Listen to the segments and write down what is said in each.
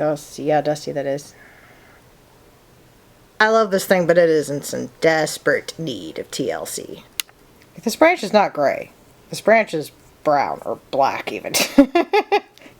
Y'all see how dusty that is? I love this thing, but it is in some desperate need of TLC. This branch is not gray. This branch is brown, or black even.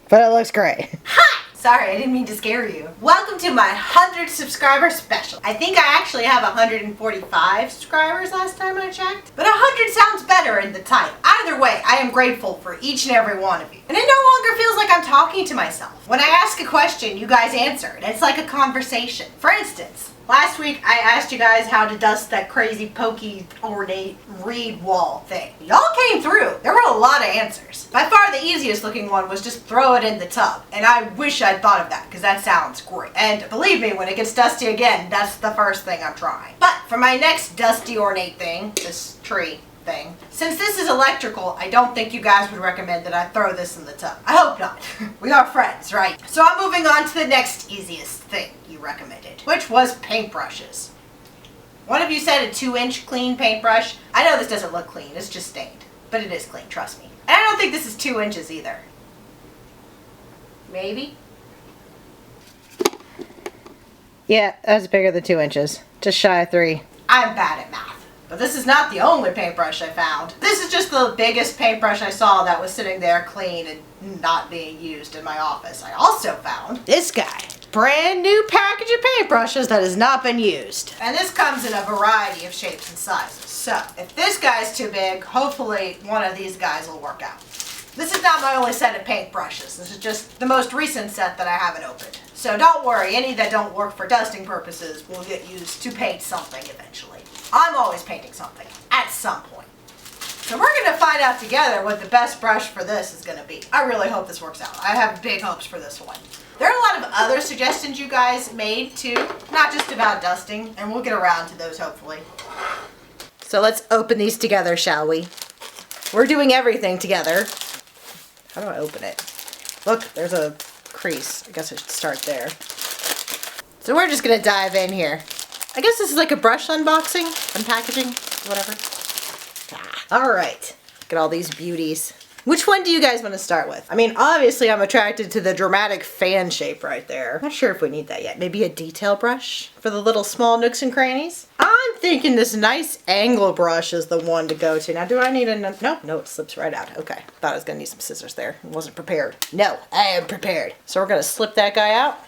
But it looks gray. Hi! Sorry, I didn't mean to scare you. Welcome to my 100 subscriber special. I think I actually have 145 subscribers last time I checked. But 100 sounds better in the title. Either way, I am grateful for each and every one of you. And it no longer feels like I'm talking to myself. When I ask a question, you guys answer. And it's like a conversation. For instance, last week I asked you guys how to dust that crazy pokey ornate reed wall thing. Y'all came through. There were a lot of answers. By far the easiest looking one was just throw it in the tub. And I wish I'd thought of that because that sounds great. And believe me, when it gets dusty again, that's the first thing I'm trying. But for my next dusty ornate thing, this tree thing, since this is electrical, I don't think you guys would recommend that I throw this in the tub. I hope not. We are friends, right? So I'm moving on to the next easiest thing you recommended, which was paintbrushes. One of you said a 2-inch clean paintbrush. I know this doesn't look clean, it's just stained. But it is clean, trust me. And I don't think this is 2 inches either. Maybe? Yeah, that's bigger than 2 inches. Just shy of 3. I'm bad at math. But this is not the only paintbrush I found. This is just the biggest paintbrush I saw that was sitting there clean and not being used in my office. I also found this guy. Brand new package of paintbrushes that has not been used. And this comes in a variety of shapes and sizes. So, if this guy's too big, hopefully one of these guys will work out. This is not my only set of paintbrushes. This is just the most recent set that I haven't opened. So don't worry, any that don't work for dusting purposes will get used to paint something eventually. I'm always painting something, at some point. So we're going to find out together what the best brush for this is going to be. I really hope this works out. I have big hopes for this one. There are a lot of other suggestions you guys made too, not just about dusting, and we'll get around to those hopefully. So let's open these together, shall we? We're doing everything together. How do I open it? Look, there's a crease. I guess I should start there. So we're just going to dive in here. I guess this is like a brush unboxing, unpackaging, whatever. All right, look at all these beauties. Which one do you guys want to start with? I mean, obviously I'm attracted to the dramatic fan shape right there. Not sure if we need that yet. Maybe a detail brush for the little small nooks and crannies? I'm thinking this nice angle brush is the one to go to. Now, do I need a... No, it slips right out. Okay, thought I was gonna need some scissors there. Wasn't prepared. No, I am prepared. So we're gonna slip that guy out.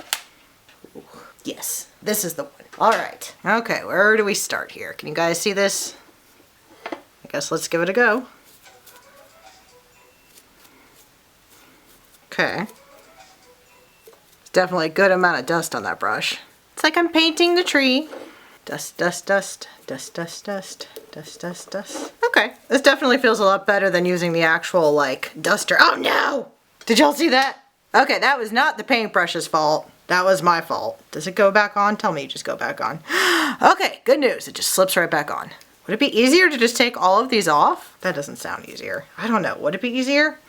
Ooh, yes, this is the one. All right, okay, where do we start here? Can you guys see this? I guess let's give it a go. Okay. There's definitely a good amount of dust on that brush. It's like I'm painting the tree. Dust, dust, dust, dust, dust, dust, dust, dust, dust. Okay, this definitely feels a lot better than using the actual, like, duster. Oh no! Did y'all see that? Okay, that was not the paintbrush's fault. That was my fault. Does it go back on? Tell me you just go back on. Okay, good news. It just slips right back on. Would it be easier to just take all of these off? That doesn't sound easier. I don't know. Would it be easier?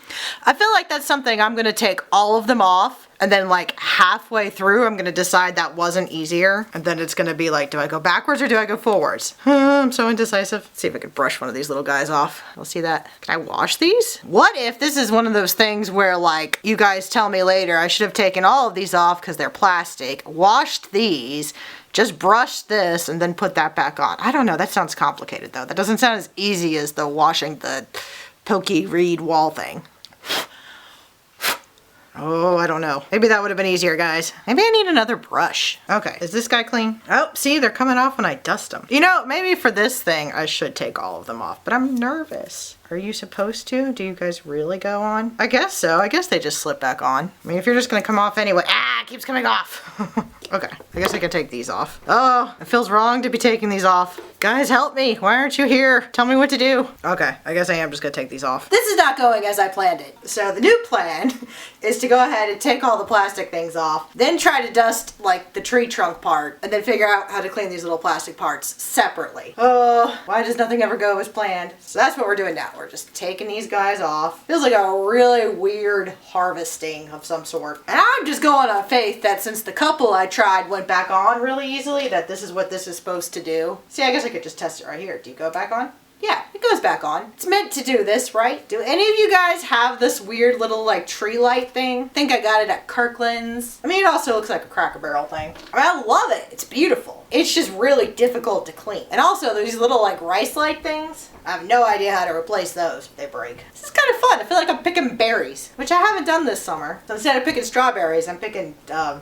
I feel like that's something I'm going to take all of them off, and then like halfway through I'm going to decide that wasn't easier, and then it's going to be like, do I go backwards or do I go forwards? I'm so indecisive. Let's see if I could brush one of these little guys off. I'll see that. Can I wash these? What if this is one of those things where like you guys tell me later I should have taken all of these off because they're plastic, washed these, just brush this and then put that back on. I don't know, that sounds complicated though. That doesn't sound as easy as the washing the pokey reed wall thing. Oh, I don't know. Maybe that would have been easier, guys. Maybe I need another brush. Okay, is this guy clean? Oh, see, they're coming off when I dust them. You know, maybe for this thing, I should take all of them off, but I'm nervous. Are you supposed to? Do you guys really go on? I guess so. I guess they just slip back on. I mean, if you're just gonna come off anyway. Ah, it keeps coming off. Okay, I guess I can take these off. Oh, it feels wrong to be taking these off. Guys, help me. Why aren't you here? Tell me what to do. Okay, I guess I am just gonna take these off. This is not going as I planned it. So the new plan is to go ahead and take all the plastic things off, then try to dust like the tree trunk part, and then figure out how to clean these little plastic parts separately. Oh, why does nothing ever go as planned? So that's what we're doing now. We're just taking these guys off. Feels like a really weird harvesting of some sort. And I'm just going on faith that since the couple I tried went back on really easily, that this is what this is supposed to do. See, I guess I could just test it right here. Do you go back on? yeah, it goes back on. It's meant to do this, right? Do any of you guys have this weird little like tree light thing? I think I got it at Kirkland's. I mean, it also looks like a Cracker Barrel thing. I mean, I love it. It's beautiful. It's just really difficult to clean. And also these little like rice light things. I have no idea how to replace those if they break. This is kind of fun. I feel like I'm picking berries, which I haven't done this summer. So instead of picking strawberries, I'm picking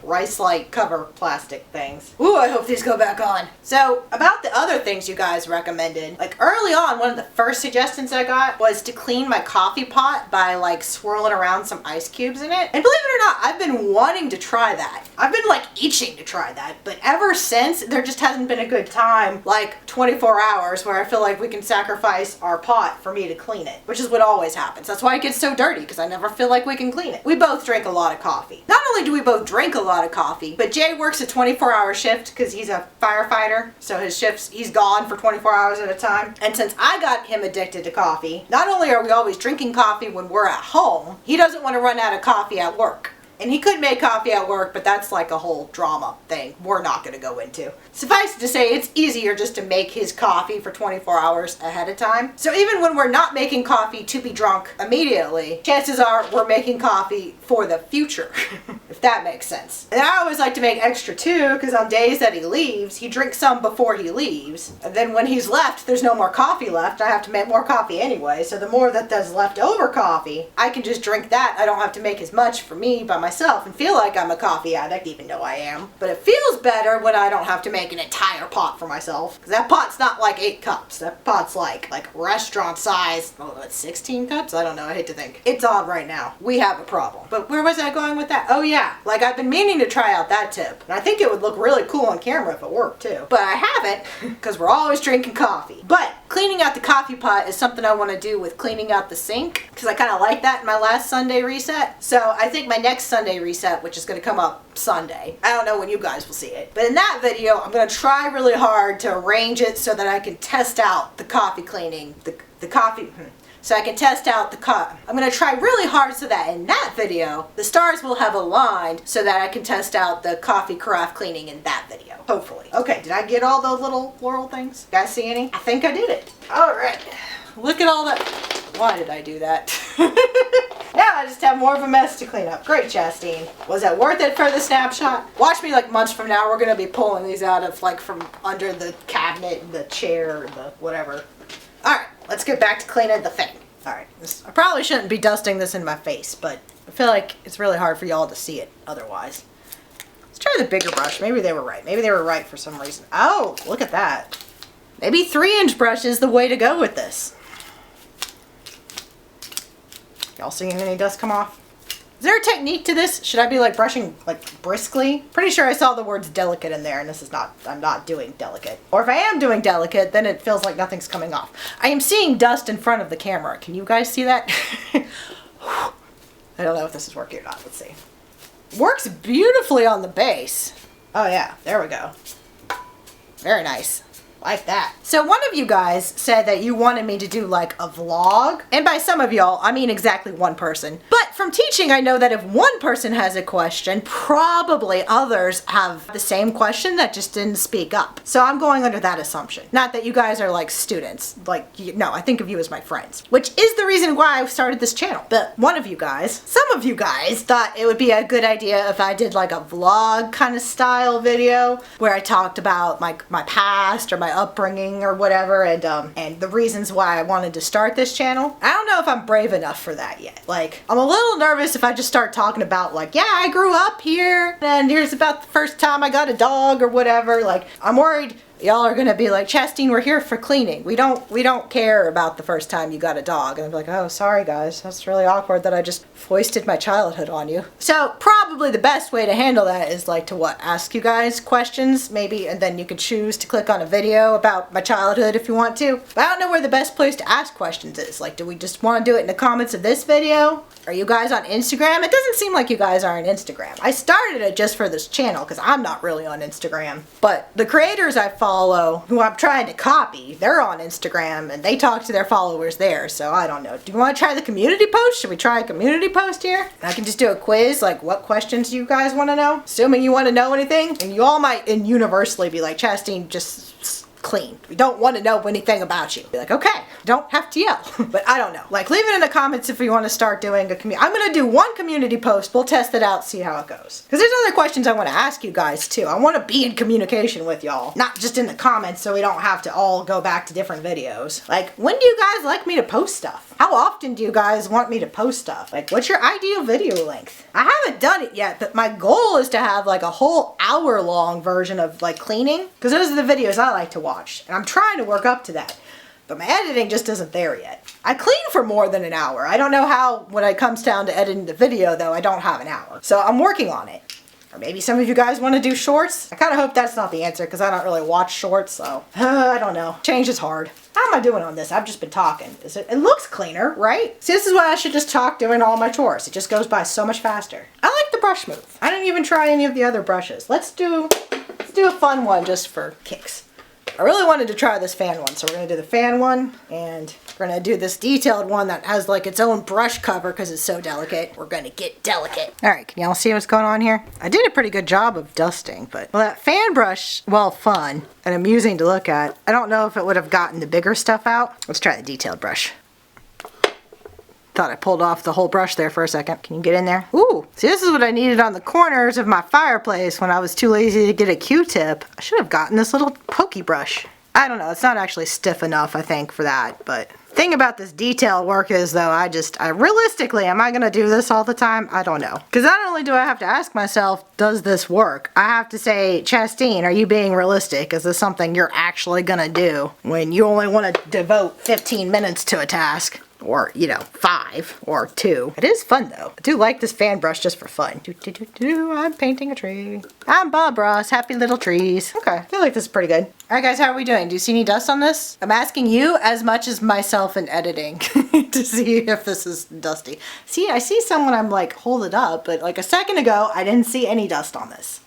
rice light cover plastic things. Ooh, I hope these go back on. So about the other things you guys recommended, like early on, one of the first suggestions I got was to clean my coffee pot by like swirling around some ice cubes in it. And believe it or not, I've been wanting to try that. I've been like itching to try that, but ever since, there just hasn't been a good time, like 24 hours where I feel like we can sacrifice our pot for me to clean it, which is what always happens. That's why it gets so dirty, because I never feel like we can clean it. We both drink a lot of coffee. Not only do we both drink a lot of coffee, but Jay works a 24-hour shift because he's a firefighter, so his shifts, he's gone for 24 hours at a time. And since I got him addicted to coffee, not only are we always drinking coffee when we're at home, he doesn't want to run out of coffee at work. And he could make coffee at work, but that's like a whole drama thing we're not going to go into. Suffice it to say, it's easier just to make his coffee for 24 hours ahead of time. So even when we're not making coffee to be drunk immediately, chances are we're making coffee for the future, if that makes sense. And I always like to make extra too, because on days that he leaves, he drinks some before he leaves. And then when he's left, there's no more coffee left. I have to make more coffee anyway. So the more that there's leftover coffee, I can just drink that. I don't have to make as much for me by myself and feel like I'm a coffee addict, even though I am. But it feels better when I don't have to make an entire pot for myself. Because that pot's not like 8 cups. That pot's like restaurant size. Oh, that's 16 cups? I don't know. I hate to think. It's odd right now. We have a problem. But where was I going with that? Oh yeah. Like I've been meaning to try out that tip. And I think it would look really cool on camera if it worked too. But I haven't because we're always drinking coffee. But cleaning out the coffee pot is something I want to do with cleaning out the sink. Because I kind of like that in my last Sunday reset. So I think my next Sunday reset, which is going to come up Sunday. I don't know when you guys will see it. But in that video, I'm going to try really hard to arrange it so that I can test out the coffee cleaning. So I can test out I'm going to try really hard so that in that video, the stars will have aligned so that I can test out the coffee carafe cleaning in that video. Hopefully. Okay, did I get all those little floral things? You guys see any? I think I did it. All right. Look at all that. Why did I do that? Now I just have more of a mess to clean up. Great, Chastine. Was it worth it for the snapshot? Watch me like months from now. We're going to be pulling these out of like from under the cabinet, the chair, the whatever. All right, let's get back to cleaning the thing. All right, I probably shouldn't be dusting this in my face, but I feel like it's really hard for y'all to see it otherwise. Let's try the bigger brush. Maybe they were right. Maybe they were right for some reason. Oh, look at that. Maybe 3-inch brush is the way to go with this. Y'all seeing any dust come off? Is there a technique to this? Should I be like brushing like briskly? Pretty sure I saw the words delicate in there and this is not, I'm not doing delicate. Or if I am doing delicate, then it feels like nothing's coming off. I am seeing dust in front of the camera. Can you guys see that? I don't know if this is working or not. Let's see. Works beautifully on the base. Oh yeah, there we go. Very nice. Like that. So one of you guys said that you wanted me to do like a vlog. And by some of y'all, I mean exactly one person. But from teaching, I know that if one person has a question, probably others have the same question that just didn't speak up. So I'm going under that assumption. Not that you guys are like students. Like, no, I think of you as my friends. Which is the reason why I started this channel. But one of you guys, some of you guys, thought it would be a good idea if I did like a vlog kind of style video where I talked about my past or my upbringing or whatever, and the reasons why I wanted to start this channel. I don't know if I'm brave enough for that yet. Like, I'm a little nervous if I just start talking about like, yeah, I grew up here and here's about the first time I got a dog or whatever. Like, I'm worried y'all are gonna be like, Chastine, we're here for cleaning. We don't care about the first time you got a dog. And I'm like, oh, sorry guys, that's really awkward that I just foisted my childhood on you. So probably the best way to handle that is like to ask you guys questions maybe, and then you can choose to click on a video about my childhood if you want to. But I don't know where the best place to ask questions is. Like, do we just want to do it in the comments of this video? Are you guys on Instagram? It doesn't seem like you guys are on Instagram. I started it just for this channel because I'm not really on Instagram. But the creators I follow, who I'm trying to copy, they're on Instagram and they talk to their followers there. So I don't know. Do you want to try the community post? Should we try a community post here? And I can just do a quiz, like what questions do you guys want to know? Assuming you want to know anything. And you all might universally be like, Chastine, just clean. We don't want to know anything about you. Be like, okay, don't have to yell. But I don't know. Like, leave it in the comments if you want to start doing a community. I'm going to do one community post. We'll test it out, see how it goes. Because there's other questions I want to ask you guys too. I want to be in communication with y'all. Not just in the comments so we don't have to all go back to different videos. Like, when do you guys like me to post stuff? How often do you guys want me to post stuff? Like, what's your ideal video length? I haven't done it yet, but my goal is to have like a whole hour-long version of like cleaning. Because those are the videos I like to watch. And I'm trying to work up to that. But my editing just isn't there yet. I clean for more than an hour. I don't know how, when it comes down to editing the video though, I don't have an hour. So I'm working on it. Or maybe some of you guys want to do shorts. I kind of hope that's not the answer because I don't really watch shorts, so I don't know. Change is hard. How am I doing on this? I've just been talking. It looks cleaner, right? See, this is why I should just talk doing all my chores. It just goes by so much faster. I like the brush move. I didn't even try any of the other brushes. Let's do a fun one just for kicks. I really wanted to try this fan one, so we're going to do the fan one, and we're going to do this detailed one that has like its own brush cover because it's so delicate. We're going to get delicate. Alright, can y'all see what's going on here? I did a pretty good job of dusting, but well, that fan brush, while fun and amusing to look at, I don't know if it would have gotten the bigger stuff out. Let's try the detailed brush. Thought I pulled off the whole brush there for a second. Can you get in there? Ooh, see, this is what I needed on the corners of my fireplace when I was too lazy to get a Q-tip. I should have gotten this little pokey brush. I don't know, it's not actually stiff enough, I think, for that, but the thing about this detail work is, though, I realistically, am I going to do this all the time? I don't know. Because not only do I have to ask myself, does this work? I have to say, Chastine, are you being realistic? Is this something you're actually going to do when you only want to devote 15 minutes to a task? Or, you know, 5 or 2. It is fun, though. I do like this fan brush just for fun. I'm painting a tree. I'm Bob Ross. Happy little trees. Okay, I feel like this is pretty good. Alright, guys, how are we doing? Do you see any dust on this? I'm asking you as much as myself in editing to see if this is dusty. See, I see some when I'm like, hold it up, but like a second ago, I didn't see any dust on this.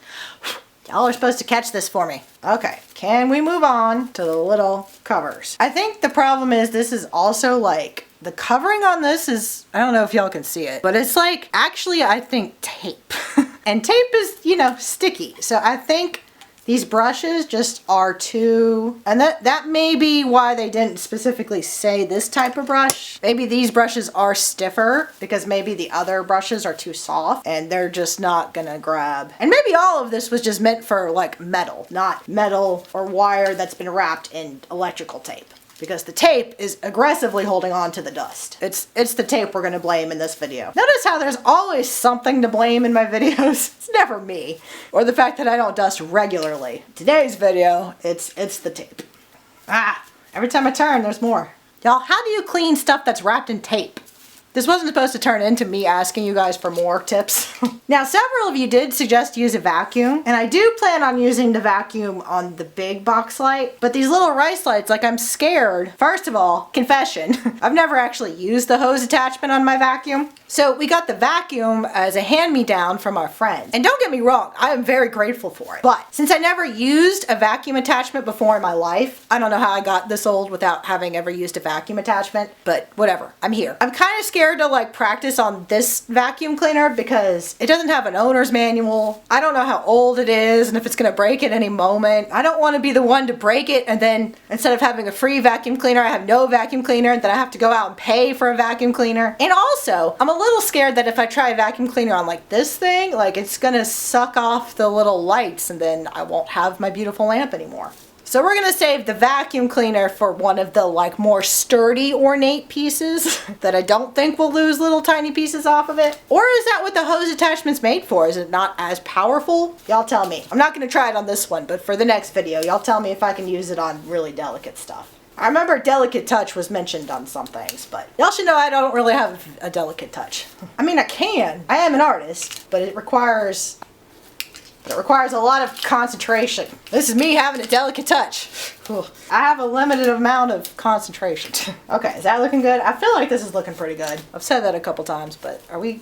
Y'all are supposed to catch this for me. Okay, can we move on to the little covers? I think the problem is this is also like, the covering on this is, I don't know if y'all can see it, but it's like, actually I think tape. And tape is, you know, sticky. So I think these brushes just are too, and that may be why they didn't specifically say this type of brush. Maybe these brushes are stiffer because maybe the other brushes are too soft and they're just not gonna grab. And maybe all of this was just meant for like metal, not metal or wire that's been wrapped in electrical tape. Because the tape is aggressively holding on to the dust. It's the tape we're gonna blame in this video. Notice how there's always something to blame in my videos. It's never me. Or the fact that I don't dust regularly. Today's video, it's the tape. Ah, every time I turn, there's more. Y'all, how do you clean stuff that's wrapped in tape? This wasn't supposed to turn into me asking you guys for more tips. Now, several of you did suggest use a vacuum, and I do plan on using the vacuum on the big box light, but these little rice lights, like I'm scared. First of all, confession, I've never actually used the hose attachment on my vacuum. So we got the vacuum as a hand-me-down from our friend. And don't get me wrong, I am very grateful for it. But since I never used a vacuum attachment before in my life, I don't know how I got this old without having ever used a vacuum attachment, but whatever, I'm here. I'm kind of scared to like practice on this vacuum cleaner because it doesn't have an owner's manual. I don't know how old it is and if it's gonna break at any moment. I don't want to be the one to break it and then instead of having a free vacuum cleaner, I have no vacuum cleaner and then I have to go out and pay for a vacuum cleaner. And also, I'm a little scared that if I try a vacuum cleaner on like this thing, like it's gonna suck off the little lights and then I won't have my beautiful lamp anymore. So we're gonna save the vacuum cleaner for one of the like more sturdy ornate pieces that I don't think will lose little tiny pieces off of it. Or is that what the hose attachment's made for? Is it not as powerful? Y'all tell me. I'm not gonna try it on this one, but for the next video, y'all tell me if I can use it on really delicate stuff. I remember delicate touch was mentioned on some things, but y'all should know I don't really have a delicate touch. I mean, I can. I am an artist, but it requires a lot of concentration. This is me having a delicate touch. I have a limited amount of concentration. Okay, is that looking good? I feel like this is looking pretty good. I've said that a couple times, but are we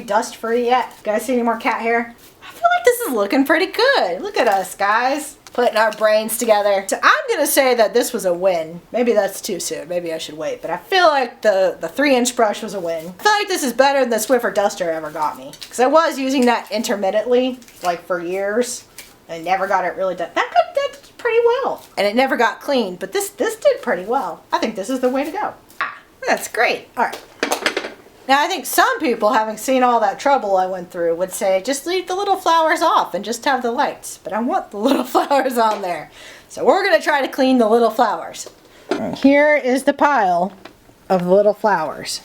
dust free yet? You guys see any more cat hair? I feel like this is looking pretty good. Look at us, guys. Putting our brains together. So I'm gonna say that this was a win. Maybe that's too soon. Maybe I should wait. But I feel like the 3-inch brush was a win. I feel like this is better than the Swiffer duster ever got me. Because I was using that intermittently, like for years. I never got it really done. That's pretty pretty well. And it never got clean, but this did pretty well. I think this is the way to go. That's great. All right. Now I think some people, having seen all that trouble I went through, would say just leave the little flowers off and just have the lights. But I want the little flowers on there. So we're going to try to clean the little flowers. And here is the pile of little flowers.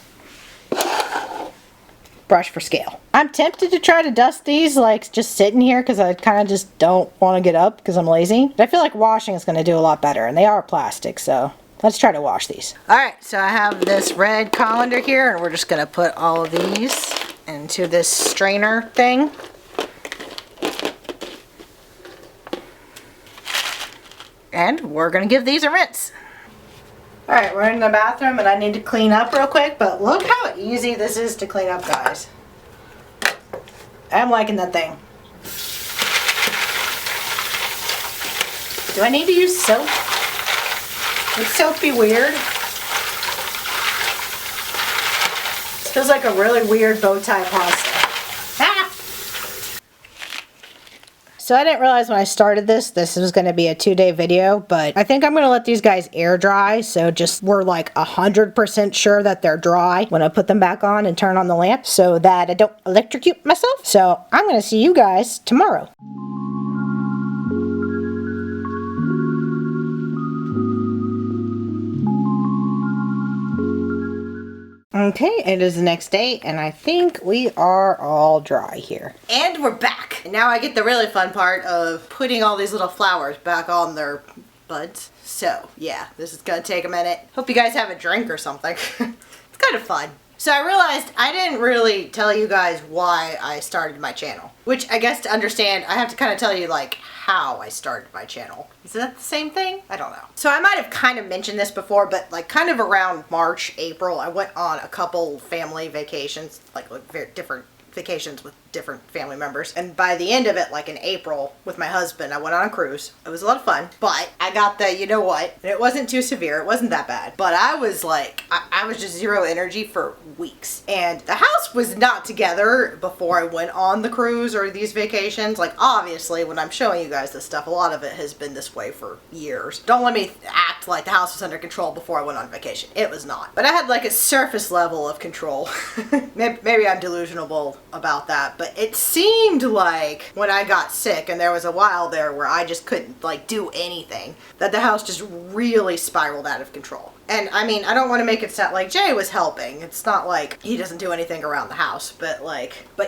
Brush for scale. I'm tempted to try to dust these like just sitting here because I kind of just don't want to get up because I'm lazy. But I feel like washing is going to do a lot better, and they are plastic, so let's try to wash these. Alright, so I have this red colander here, and we're just going to put all of these into this strainer thing. And we're going to give these a rinse. Alright, we're in the bathroom and I need to clean up real quick, but look how easy this is to clean up, guys. I'm liking that thing. Do I need to use soap? Would soap be weird? This feels like a really weird bow tie pasta. Ah! So I didn't realize when I started this was going to be a 2-day video, but I think I'm going to let these guys air dry, so just we're like 100% sure that they're dry when I put them back on and turn on the lamp so that I don't electrocute myself. So I'm going to see you guys tomorrow. Okay, it is the next day, and I think we are all dry here. And we're back. And now I get the really fun part of putting all these little flowers back on their buds. So, yeah, this is gonna take a minute. Hope you guys have a drink or something. It's kind of fun. So I realized I didn't really tell you guys why I started my channel. Which I guess to understand, I have to kind of tell you like how I started my channel. Is that the same thing? I don't know. So I might have kind of mentioned this before, but like kind of around March, April, I went on a couple family vacations, like very different vacations with different family members. And by the end of it, like in April, with my husband, I went on a cruise. It was a lot of fun, but I got the, you know what, and it wasn't too severe. It wasn't that bad, but I was like, I was just zero energy for weeks. And the house was not together before I went on the cruise or these vacations. Like obviously when I'm showing you guys this stuff, a lot of it has been this way for years. Don't let me act like the house was under control before I went on vacation. It was not. But I had like a surface level of control. Maybe I'm delusional about that, but it seemed like when I got sick, and there was a while there where I just couldn't like do anything, that the house just really spiraled out of control. And I mean, I don't want to make it sound like Jay was helping. It's not like he doesn't do anything around the house, but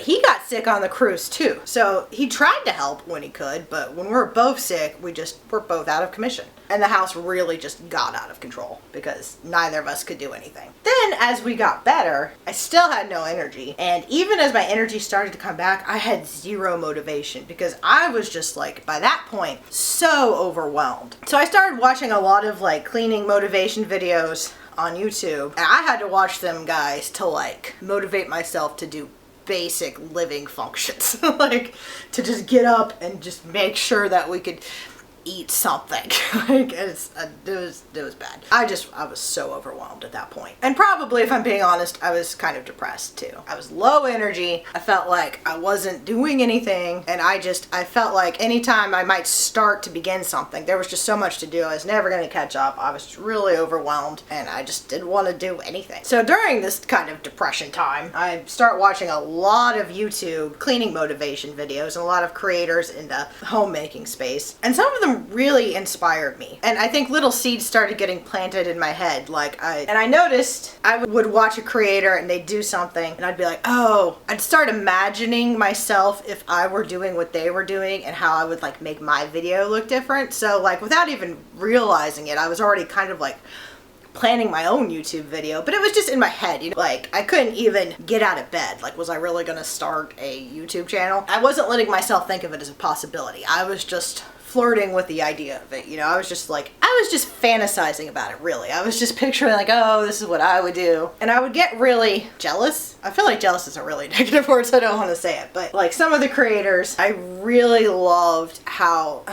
he got sick on the cruise too. So he tried to help when he could, but when we're both sick, we're both out of commission. And the house really just got out of control because neither of us could do anything. Then as we got better, I still had no energy. And even as my energy started to come back, I had zero motivation because I was just like, by that point, so overwhelmed. So I started watching a lot of like cleaning motivation videos on YouTube. And I had to watch them, guys, to like motivate myself to do basic living functions. Like to just get up and just make sure that we could eat something. Like it was bad. I was so overwhelmed at that point. And probably, if I'm being honest, I was kind of depressed too. I was low energy. I felt like I wasn't doing anything, and I felt like anytime I might start to begin something, there was just so much to do. I was never going to catch up. I was really overwhelmed, and I just didn't want to do anything. So during this kind of depression time, I start watching a lot of YouTube cleaning motivation videos and a lot of creators in the homemaking space. And some of them really inspired me. And I think little seeds started getting planted in my head. I noticed I would watch a creator and they'd do something and I'd be like, oh, I'd start imagining myself if I were doing what they were doing and how I would like make my video look different. So like without even realizing it, I was already kind of like planning my own YouTube video, but it was just in my head, you know, like I couldn't even get out of bed. Like, was I really gonna start a YouTube channel? I wasn't letting myself think of it as a possibility. I was just flirting with the idea of it, you know. I was just fantasizing about it, really. I was just picturing like, oh, this is what I would do. And I would get really jealous. I feel like jealous is a really negative word, so I don't want to say it, but like some of the creators, I really loved how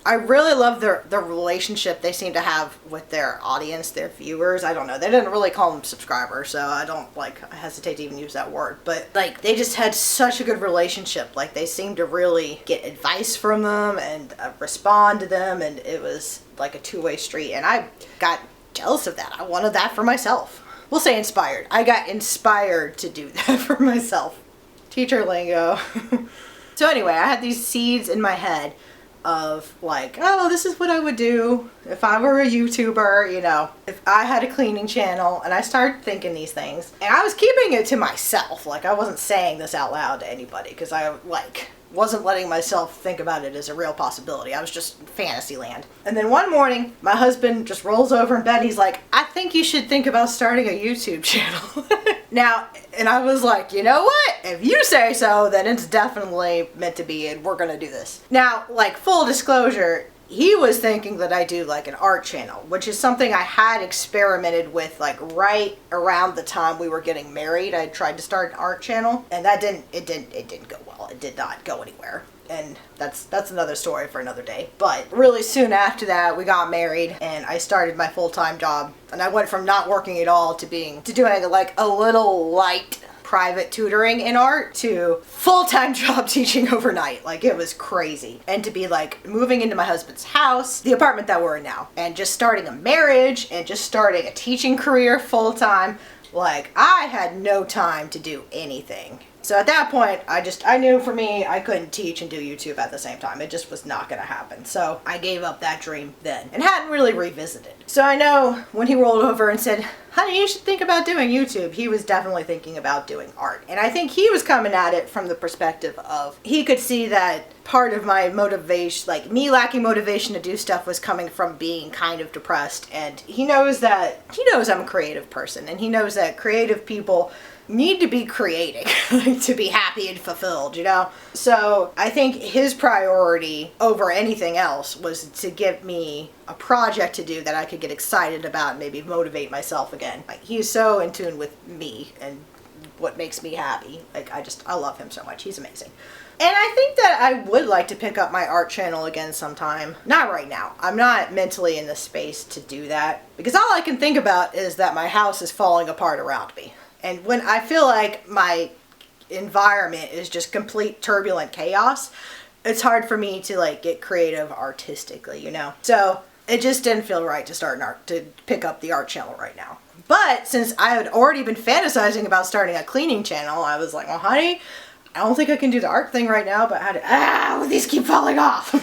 I really love the relationship they seem to have with their audience, their viewers. I don't know. They didn't really call them subscribers, so I don't I hesitate to even use that word. But like they just had such a good relationship. Like they seemed to really get advice from them and respond to them, and it was like a two-way street. And I got jealous of that. I wanted that for myself. We'll say inspired. I got inspired to do that for myself. Teacher lingo. So anyway, I had these seeds in my head of like, oh, this is what I would do if I were a YouTuber, you know, if I had a cleaning channel. And I started thinking these things, and I was keeping it to myself. Like I wasn't saying this out loud to anybody because I wasn't letting myself think about it as a real possibility. I was just fantasy land. And then one morning, my husband just rolls over in bed and he's like, I think you should think about starting a YouTube channel. Now, and I was like, you know what? If you say so, then it's definitely meant to be and we're gonna do this. Now, like full disclosure, he was thinking that I do like an art channel, which is something I had experimented with like right around the time we were getting married. I tried to start an art channel and it didn't go well. It did not go anywhere. And that's another story for another day. But really soon after that, we got married and I started my full-time job. And I went from not working at all to doing like a little light private tutoring in art to full-time job teaching overnight. Like it was crazy. And to be like moving into my husband's house, the apartment that we're in now, and just starting a marriage and just starting a teaching career full-time. Like I had no time to do anything. So at that point, I knew for me, I couldn't teach and do YouTube at the same time. It just was not going to happen. So I gave up that dream then and hadn't really revisited. So I know when he rolled over and said, honey, you should think about doing YouTube, he was definitely thinking about doing art. And I think he was coming at it from the perspective of, he could see that part of my motivation, like me lacking motivation to do stuff, was coming from being kind of depressed. And he knows I'm a creative person, and he knows that creative people need to be creating to be happy and fulfilled, you know? So I think his priority over anything else was to give me a project to do that I could get excited about and maybe motivate myself again. Like he's so in tune with me and what makes me happy. Like I love him so much. He's amazing. And I think that I would like to pick up my art channel again sometime. Not right now. I'm not mentally in the space to do that because all I can think about is that my house is falling apart around me. And when I feel like my environment is just complete turbulent chaos, it's hard for me to like get creative artistically, you know? So it just didn't feel right to pick up the art channel right now. But since I had already been fantasizing about starting a cleaning channel, I was like, well, honey, I don't think I can do the art thing right now, but these keep falling off.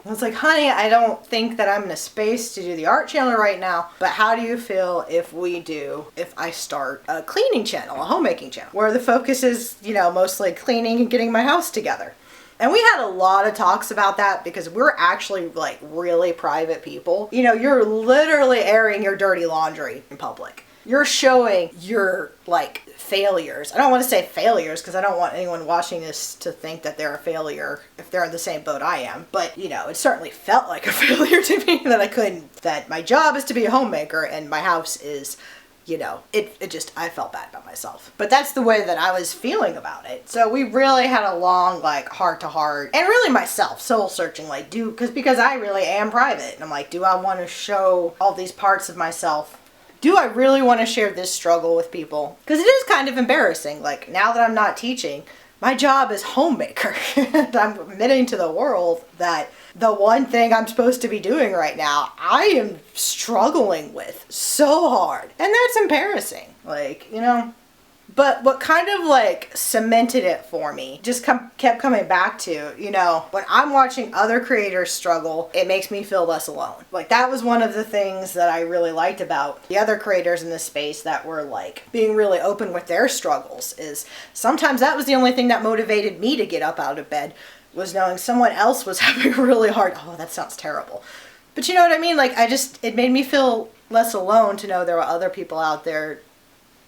I was like, honey, I don't think that I'm in a space to do the art channel right now, but how do you feel if I start a cleaning channel, a homemaking channel, where the focus is, you know, mostly cleaning and getting my house together? And we had a lot of talks about that because we're actually like really private people. You know, you're literally airing your dirty laundry in public. You're showing your like failures. I don't want to say failures because I don't want anyone watching this to think that they're a failure if they're in the same boat I am. But, you know, it certainly felt like a failure to me that my job is to be a homemaker and my house is, you know, I felt bad about myself. But that's the way that I was feeling about it. So we really had a long, like, heart to heart, and really myself, soul searching, like, because I really am private. And I'm like, do I want to show all these parts of myself? Do I really want to share this struggle with people? Because it is kind of embarrassing. Like, now that I'm not teaching, my job is homemaker. And I'm admitting to the world that the one thing I'm supposed to be doing right now, I am struggling with so hard. And that's embarrassing. Like, you know. But what kind of like cemented it for me, just kept coming back to, you know, when I'm watching other creators struggle, it makes me feel less alone. Like that was one of the things that I really liked about the other creators in this space that were like being really open with their struggles, is sometimes that was the only thing that motivated me to get up out of bed, was knowing someone else was having a really hard, oh, that sounds terrible. But you know what I mean? Like it made me feel less alone to know there were other people out there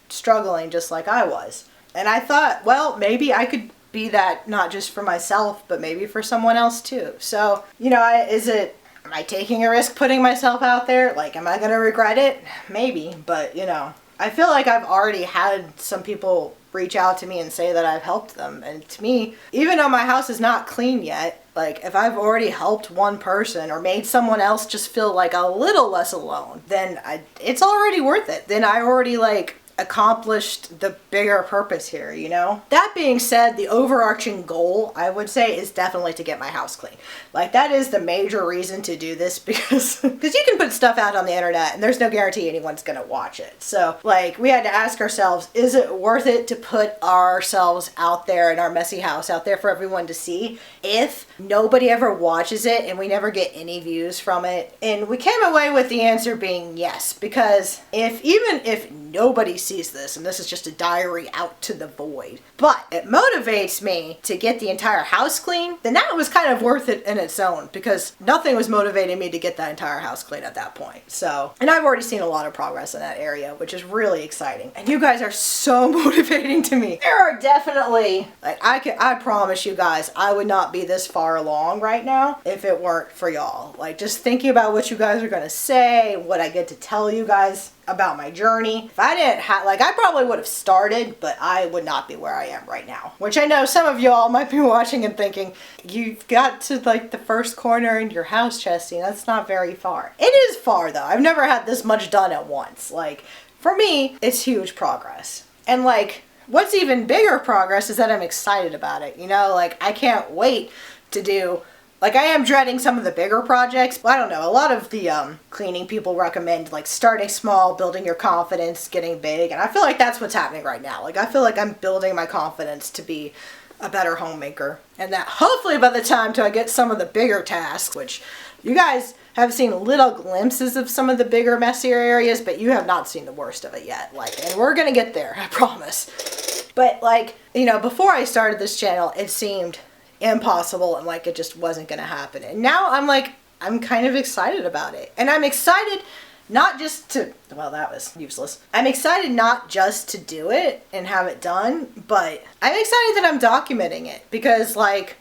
struggling just like I was. And I thought, well, maybe I could be that not just for myself, but maybe for someone else too. So, you know, am I taking a risk putting myself out there? Like, am I going to regret it? Maybe, but you know, I feel like I've already had some people reach out to me and say that I've helped them. And to me, even though my house is not clean yet, like if I've already helped one person or made someone else just feel like a little less alone, then it's already worth it. Then I already like accomplished the bigger purpose here, you know? That being said, the overarching goal, I would say, is definitely to get my house clean. Like, that is the major reason to do this, because you can put stuff out on the internet and there's no guarantee anyone's gonna watch it. So, like, we had to ask ourselves, is it worth it to put ourselves out there in our messy house out there for everyone to see if nobody ever watches it and we never get any views from it? And we came away with the answer being yes, because even if nobody sees this, and this is just a diary out to the void, but it motivates me to get the entire house clean, then that was kind of worth it in its own, because nothing was motivating me to get that entire house clean at that point. So, and I've already seen a lot of progress in that area, which is really exciting. And you guys are so motivating to me. There are definitely, like, I promise you guys, I would not be this far along right now if it weren't for y'all. Like, just thinking about what you guys are gonna say, what I get to tell you guys about my journey. If I didn't have, like, I probably would have started, but I would not be where I am right now. Which I know some of y'all might be watching and thinking, you've got to, like, the first corner in your house, Chesty. That's not very far. It is far, though. I've never had this much done at once. Like, for me, it's huge progress. And, like, what's even bigger progress is that I'm excited about it. You know, like, I can't wait to do. Like, I am dreading some of the bigger projects. Well, I don't know. A lot of the cleaning people recommend, like, starting small, building your confidence, getting big. And I feel like that's what's happening right now. Like, I feel like I'm building my confidence to be a better homemaker. And that hopefully by the time I get some of the bigger tasks, which you guys have seen little glimpses of some of the bigger, messier areas, but you have not seen the worst of it yet. Like, and we're gonna get there, I promise. But, like, you know, before I started this channel, it seemed impossible and like it just wasn't gonna happen. And now I'm kind of excited about it. And I'm excited not just to, well, that was useless. I'm excited not just to do it and have it done, but I'm excited that I'm documenting it, because, like,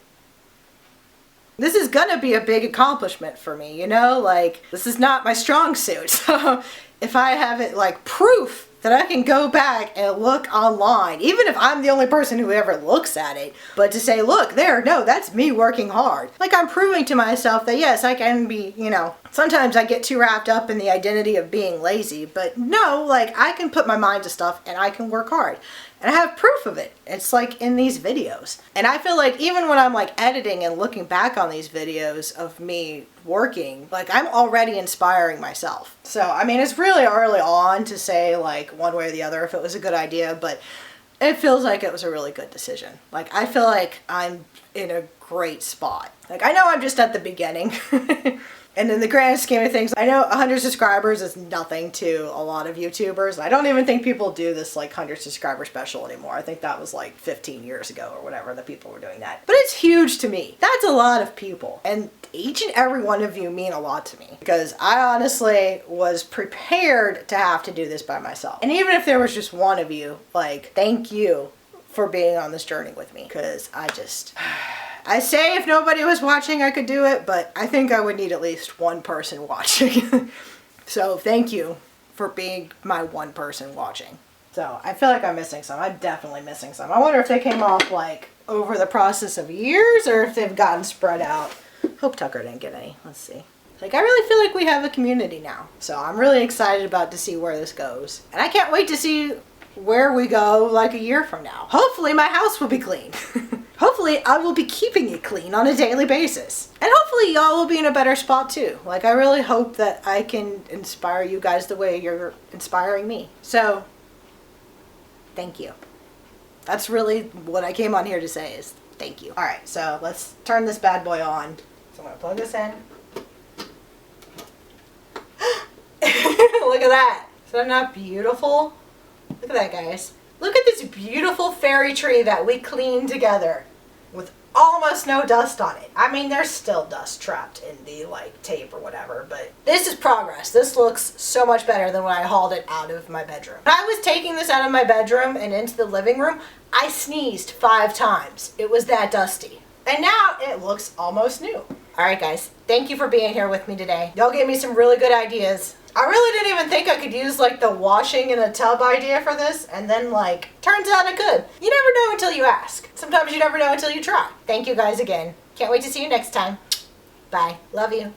this is gonna be a big accomplishment for me, you know? Like, this is not my strong suit. So if I have it, like, proof that I can go back and look online, even if I'm the only person who ever looks at it, but to say, look, there, no, that's me working hard. Like, I'm proving to myself that, yes, I can be, you know, sometimes I get too wrapped up in the identity of being lazy, but no, like, I can put my mind to stuff and I can work hard. And I have proof of it. It's like in these videos. And I feel like even when I'm like editing and looking back on these videos of me working, like, I'm already inspiring myself. So, I mean, it's really early on to say, like, one way or the other if it was a good idea, but it feels like it was a really good decision. Like, I feel like I'm in a great spot. Like, I know I'm just at the beginning. And in the grand scheme of things, I know 100 subscribers is nothing to a lot of YouTubers. I don't even think people do this, like, 100 subscriber special anymore. I think that was like 15 years ago or whatever that people were doing that. But it's huge to me. That's a lot of people. And each and every one of you mean a lot to me, because I honestly was prepared to have to do this by myself. And even if there was just one of you, like, thank you for being on this journey with me, because I say if nobody was watching, I could do it, but I think I would need at least one person watching. So thank you for being my one person watching. So I feel like I'm missing some. I'm definitely missing some. I wonder if they came off, like, over the process of years, or if they've gotten spread out. Hope Tucker didn't get any. Let's see. Like, I really feel like we have a community now. So I'm really excited about to see where this goes. And I can't wait to see where we go, like, a year from now. Hopefully my house will be clean. Hopefully I will be keeping it clean on a daily basis. And hopefully y'all will be in a better spot too. Like, I really hope that I can inspire you guys the way you're inspiring me. So, thank you. That's really what I came on here to say, is thank you. Alright, so let's turn this bad boy on. So I'm gonna plug this in. Look at that. Is that not beautiful? Look at that, guys. Look at this beautiful fairy tree that we cleaned together with almost no dust on it. I mean, there's still dust trapped in the, like, tape or whatever, but this is progress. This looks so much better than when I hauled it out of my bedroom. When I was taking this out of my bedroom and into the living room, I sneezed 5 times. It was that dusty. And now it looks almost new. Alright, guys. Thank you for being here with me today. Y'all gave me some really good ideas. I really didn't even think I could use like the washing in a tub idea for this, and then like, turns out I could. You never know until you ask. Sometimes you never know until you try. Thank you guys again. Can't wait to see you next time. Bye. Love you.